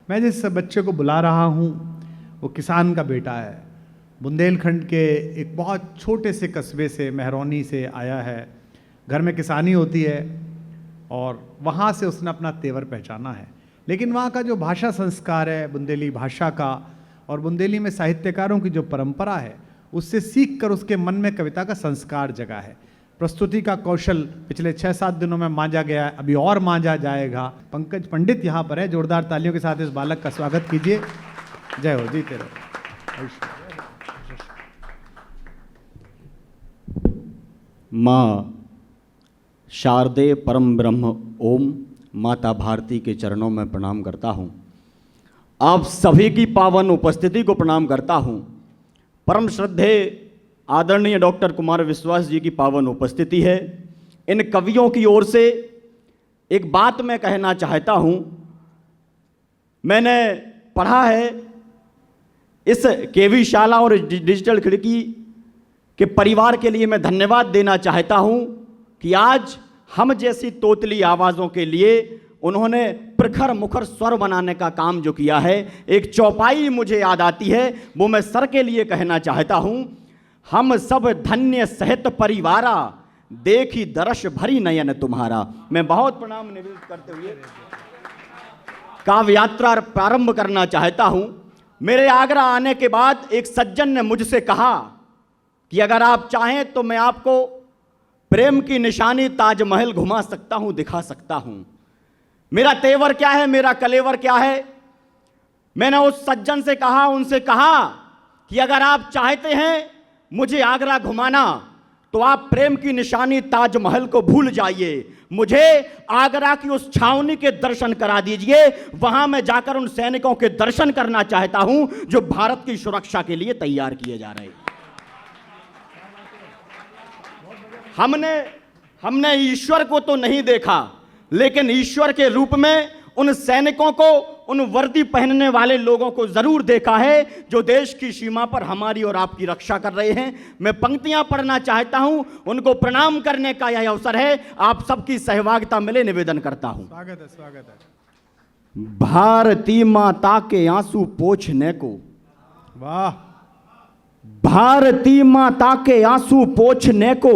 मैं जिस बच्चे को बुला रहा हूँ वो किसान का बेटा है, बुंदेलखंड के एक बहुत छोटे से कस्बे से, महरौनी से आया है। घर में किसानी होती है और वहाँ से उसने अपना तेवर पहचाना है। लेकिन वहाँ का जो भाषा संस्कार है बुंदेली भाषा का, और बुंदेली में साहित्यकारों की जो परंपरा है, उससे सीख कर उसके मन में कविता का संस्कार जगा है। प्रस्तुति का कौशल पिछले 6-7 दिनों में मांझा गया है, अभी और मांझा जाएगा। पंकज पंडित यहाँ पर है, जोरदार तालियों के साथ इस बालक का स्वागत कीजिए। जय हो, जीते रहो। माँ शारदे परम ब्रह्म ओम माता भारती के चरणों में प्रणाम करता हूँ। आप सभी की पावन उपस्थिति को प्रणाम करता हूँ। परम श्रद्धे आदरणीय डॉक्टर कुमार विश्वास जी की पावन उपस्थिति है। इन कवियों की ओर से एक बात मैं कहना चाहता हूँ। मैंने पढ़ा है इस केवी शाला और डिजिटल खिड़की के परिवार के लिए मैं धन्यवाद देना चाहता हूँ कि आज हम जैसी तोतली आवाज़ों के लिए उन्होंने प्रखर मुखर स्वर बनाने का काम जो किया है। एक चौपाई मुझे याद आती है, वो मैं सर के लिए कहना चाहता हूँ। हम सब धन्य सहित परिवारा, देखी दरस भरी नयन तुम्हारा। मैं बहुत प्रणाम निवेदित करते हुए काव्य यात्रा प्रारंभ करना चाहता हूँ। मेरे आगरा आने के बाद एक सज्जन ने मुझसे कहा कि अगर आप चाहें तो मैं आपको प्रेम की निशानी ताजमहल घुमा सकता हूं, दिखा सकता हूं। मेरा तेवर क्या है, मेरा कलेवर क्या है। मैंने उस सज्जन से कहा, उनसे कहा कि अगर आप चाहते हैं मुझे आगरा घुमाना तो आप प्रेम की निशानी ताजमहल को भूल जाइए, मुझे आगरा की उस छावनी के दर्शन करा दीजिए। वहां मैं जाकर उन सैनिकों के दर्शन करना चाहता हूं जो भारत की सुरक्षा के लिए तैयार किए जा रहे हैं। हमने ईश्वर को तो नहीं देखा, लेकिन ईश्वर के रूप में उन सैनिकों को, उन वर्दी पहनने वाले लोगों को जरूर देखा है जो देश की सीमा पर हमारी और आपकी रक्षा कर रहे हैं। मैं पंक्तियां पढ़ना चाहता हूं, उनको प्रणाम करने का यह अवसर है। आप सबकी सहभागिता मिले निवेदन करता हूं। स्वागत है, स्वागत है। भारती माता के आंसू पोंछने को, वाह। भारती माता के आंसू पोंछने को,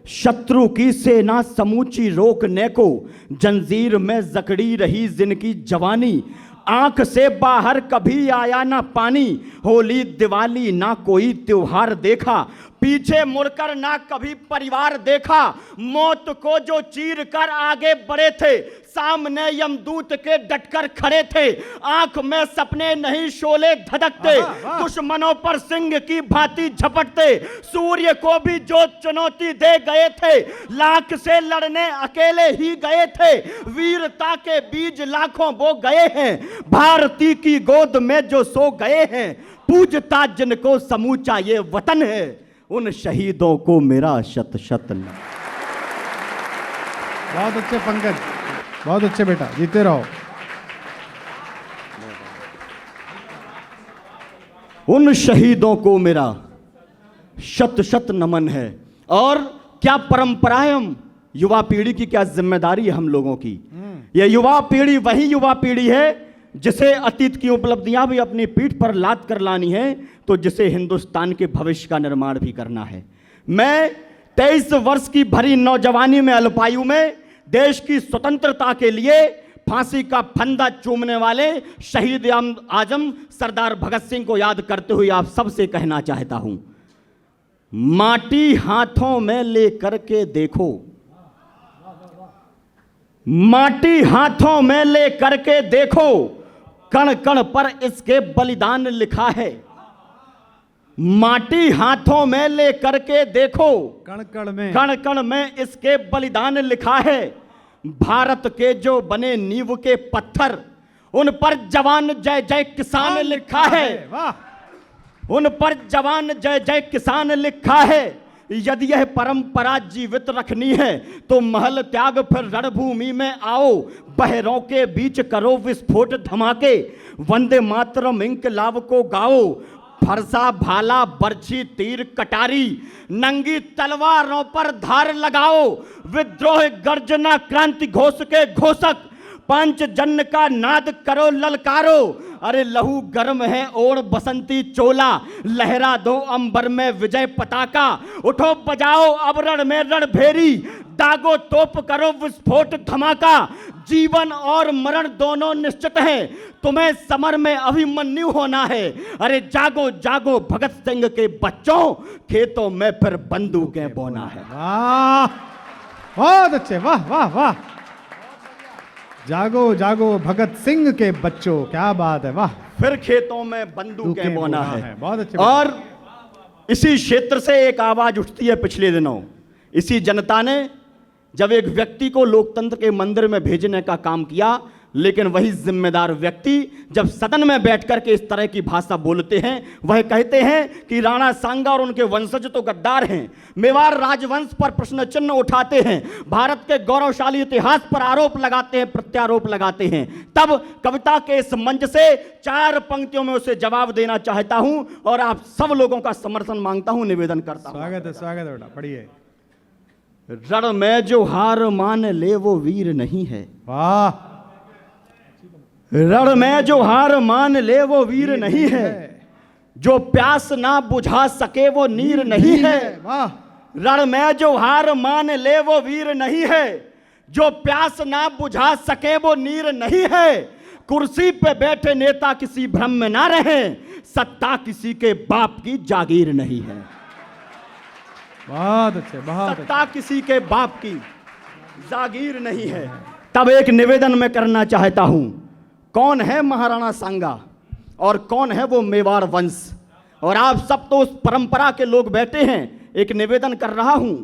शत्रु की सेना समूची रोकने को, जंजीर में जकड़ी रही जिनकी जवानी, आंख से बाहर कभी आया ना पानी, होली दिवाली ना कोई त्योहार देखा, पीछे मुड़कर ना कभी परिवार देखा, मौत को जो चीर कर आगे बढ़े थे, सामने यमदूत के डटकर खड़े थे, आंख में सपने नहीं शोले धधकते, दुश्मनों पर सिंह की भांति झपटते, सूर्य को भी जो चुनौती दे गए थे, लाख से लड़ने अकेले ही गए थे, वीरता के बीज लाखों बो गए हैं, भारती की गोद में जो सो गए हैं, पूजता जिनको समूचा ये वतन है, उन शहीदों को मेरा शत शत नमन। बहुत अच्छे पंकज, बहुत अच्छे बेटा, जीते रहो। उन शहीदों को मेरा शत शत नमन है। और क्या परंपरा है, हम युवा पीढ़ी की क्या जिम्मेदारी है हम लोगों की। यह युवा पीढ़ी वही युवा पीढ़ी है जिसे अतीत की उपलब्धियां भी अपनी पीठ पर लाद कर लानी है, तो जिसे हिंदुस्तान के भविष्य का निर्माण भी करना है। मैं 23 वर्ष की भरी नौजवानी में, अल्पायु में, देश की स्वतंत्रता के लिए फांसी का फंदा चूमने वाले शहीद आजम सरदार भगत सिंह को याद करते हुए आप सबसे कहना चाहता हूं, माटी हाथों में लेकर के देखो, माटी हाथों में लेकर के देखो, कण कण पर इसके बलिदान लिखा है। माटी हाथों में लेकर के देखो, कण कण में इसके बलिदान लिखा है। भारत के जो बने नींव के पत्थर, उन पर जवान जय जय किसान लिखा है। वाह। उन पर जवान जय जय किसान लिखा है। यदि यह परंपरा जीवित रखनी है तो महल त्याग फिर रणभूमि में आओ, बहरों के बीच करो विस्फोट धमाके, वंदे मातरम इंकलाब को गाओ, फरसा भाला बर्छी तीर कटारी, नंगी तलवारों पर धार लगाओ, विद्रोह गर्जना क्रांति घोष के घोषक, पंच जन का नाद करो ललकारो, अरे लहू गर्म है ओढ़ बसंती चोला, लहरा दो अंबर में विजय पताका, उठो बजाओ अब रण में रणभेरी, दागो तोप करो विस्फोट धमाका, जीवन और मरण दोनों निश्चित है, तुम्हें समर में अभिमन्यु होना है, अरे जागो जागो भगत सिंह के बच्चों, खेतों में फिर बंदूकें बोना है। वाह, बहुत अच्छे, वाह वाह वाह। जागो जागो भगत सिंह के बच्चों, क्या बात है, वाह। फिर खेतों में बंदूकें बोना है। बहुत अच्छे। और इसी क्षेत्र से एक आवाज उठती है पिछले दिनों, इसी जनता ने जब एक व्यक्ति को लोकतंत्र के मंदिर में भेजने का काम किया, लेकिन वही जिम्मेदार व्यक्ति जब सदन में बैठकर के इस तरह की भाषा बोलते हैं, वह कहते हैं कि राणा सांगा और उनके वंशज तो गद्दार हैं, मेवाड़ राजवंश पर प्रश्न चिन्ह उठाते हैं, भारत के गौरवशाली इतिहास पर आरोप लगाते हैं, प्रत्यारोप लगाते हैं। तब कविता के इस मंच से 4 पंक्तियों में उसे जवाब देना चाहता हूं और आप सब लोगों का समर्थन मांगता हूं, निवेदन करता हूं। स्वागत है बेटा, पढ़िए। रण में जो हार मान ले वो वीर नहीं है। वाह। रण में जो हार मान ले वो वीर नहीं है, जो प्यास ना बुझा सके वो नीर नहीं है। वाह। रण में जो हार मान ले वो वीर नहीं है, जो प्यास ना बुझा सके वो नीर नहीं है। कुर्सी पे बैठे नेता किसी भ्रम में ना रहे, सत्ता किसी के बाप की जागीर नहीं है। बहुत अच्छे, बहुत सत्ता किसी के बाप की जागीर नहीं है। तब एक निवेदन मैं करना चाहता हूं, कौन है महाराणा सांगा और कौन है वो मेवाड़ वंश, और आप सब तो उस परंपरा के लोग बैठे हैं। एक निवेदन कर रहा हूं,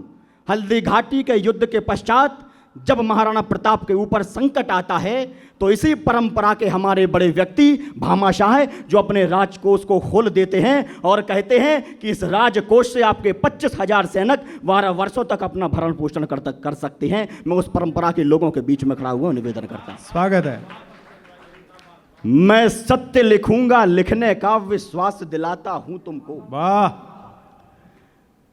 हल्दी घाटी के युद्ध के पश्चात जब महाराणा प्रताप के ऊपर संकट आता है, तो इसी परंपरा के हमारे बड़े व्यक्ति भामाशाह जो अपने राजकोष को खोल देते हैं और कहते हैं कि इस राजकोष से आपके 25,000 सैनिक 12 वर्षों तक अपना भरण पोषण कर सकते हैं। मैं उस परंपरा के लोगों के बीच में खड़ा हुआ निवेदन करता हूं। स्वागत है। मैं सत्य लिखूंगा, लिखने का विश्वास दिलाता हूं तुमको। वाह।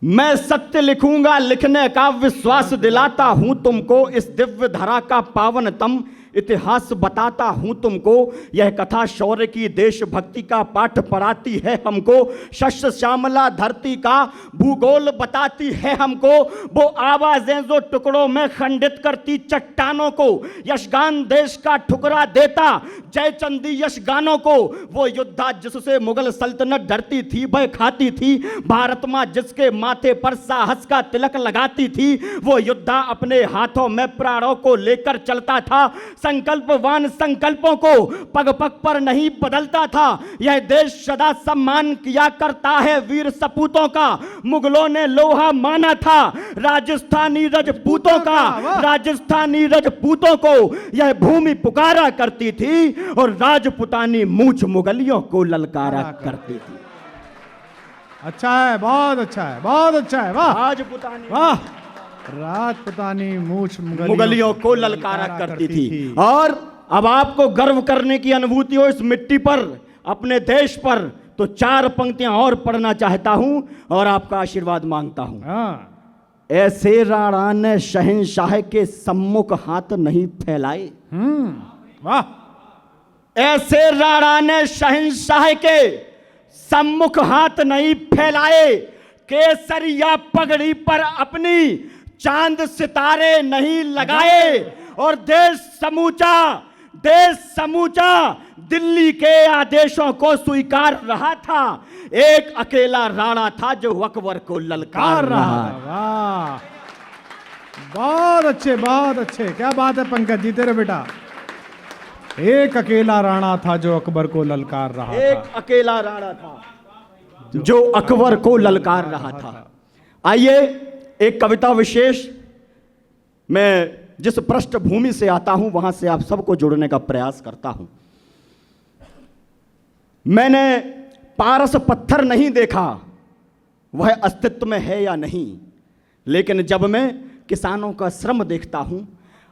मैं सत्य लिखूंगा, लिखने का विश्वास दिलाता हूं तुमको, इस दिव्य धरा का पावनतम इतिहास बताता हूं तुमको। यह कथा शौर्य की, देशभक्ति का पाठ पढ़ाती है हमको, शस्य श्यामला धरती का भूगोल बताती है हमको। वो आवाजें जो टुकड़ों में खंडित करती चट्टानों को, यशगान देश का ठुकरा देता जय चंदी यश गानों को। वो योद्धा जिससे मुगल सल्तनत डरती थी, भय खाती थी, भारत मां जिसके माथे पर साहस का तिलक लगाती थी। वो योद्धा अपने हाथों में प्राणों को लेकर चलता था, संकल्पवान संकल्पों को पग पग पर नहीं बदलता था। यह देश सदा सम्मान किया करता है वीर सपूतों का, मुगलों ने लोहा माना था राजस्थानी रजपूतों का। राजस्थानी रजपूतों को यह भूमि पुकारा करती थी और राजपुतानी मूछ मुगलियों को ललकारा करती थी। अच्छा है, बहुत अच्छा है, बहुत अच्छा है। वाह। राजपुतानी, वाह। राजपुतानी मूछ मुगलियों को ललकारा करती थी। और अब आपको गर्व करने की अनुभूति हो इस मिट्टी पर, अपने देश पर, तो 4 पंक्तियां और पढ़ना चाहता हूं और आपका आशीर्वाद मांगता हूं। ऐसे राणा ने शहंशाह के सम्मुख हाथ नहीं फैलाए। वाह। ऐसे राणा ने शहंशाह के सम्मुख हाथ नहीं फैलाए, केसरिया पगड़ी पर अपनी चांद सितारे नहीं लगाए, और देश समूचा दिल्ली के आदेशों को स्वीकार रहा था। एक अकेला राणा था जो अकबर को ललकार रहा। वाह, बहुत अच्छे, बहुत अच्छे, क्या बात है पंकज जी तेरे बेटा। एक अकेला राणा था जो अकबर को ललकार रहा था। एक अकेला राणा था जो अकबर को ललकार रहा था। आइए एक कविता विशेष, मैं जिस पृष्ठभूमि से आता हूं वहां से आप सबको जोड़ने का प्रयास करता हूं। मैंने पारस पत्थर नहीं देखा, वह अस्तित्व में है या नहीं, लेकिन जब मैं किसानों का श्रम देखता हूं,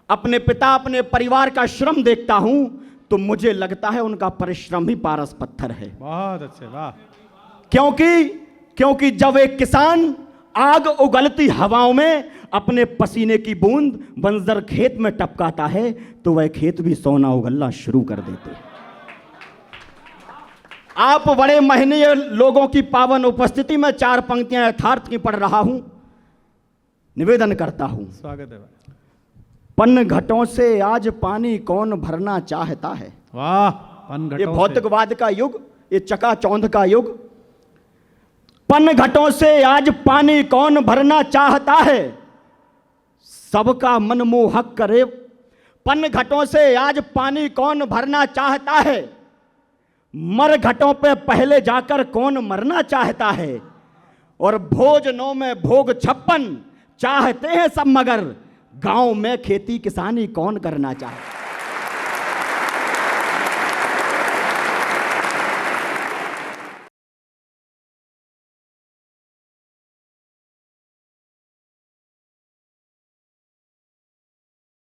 अपने पिता अपने परिवार का श्रम देखता हूं, तो मुझे लगता है उनका परिश्रम ही पारस पत्थर है। बहुत अच्छे, वाह। क्योंकि जब एक किसान आग उगलती हवाओं में अपने पसीने की बूंद बंजर खेत में टपकाता है तो वह खेत भी सोना उगलना शुरू कर देते हैं। आप बड़े महनीय लोगों की पावन उपस्थिति में 4 पंक्तियां यथार्थ की पढ़ रहा हूं, निवेदन करता हूं। स्वागत है भाई। पन घटों से आज पानी कौन भरना चाहता है। वाह, पन घटों ये से। भौतिकवाद का युग, ये चकाचौंध का युग। पन घटों से आज पानी कौन भरना चाहता है, सबका मन मोहक करे। पन घटों से आज पानी कौन भरना चाहता है, मर घटों पे पहले जाकर कौन मरना चाहता है। और भोजनों में भोग 56 चाहते हैं सब, मगर गांव में खेती किसानी कौन करना चाहता है।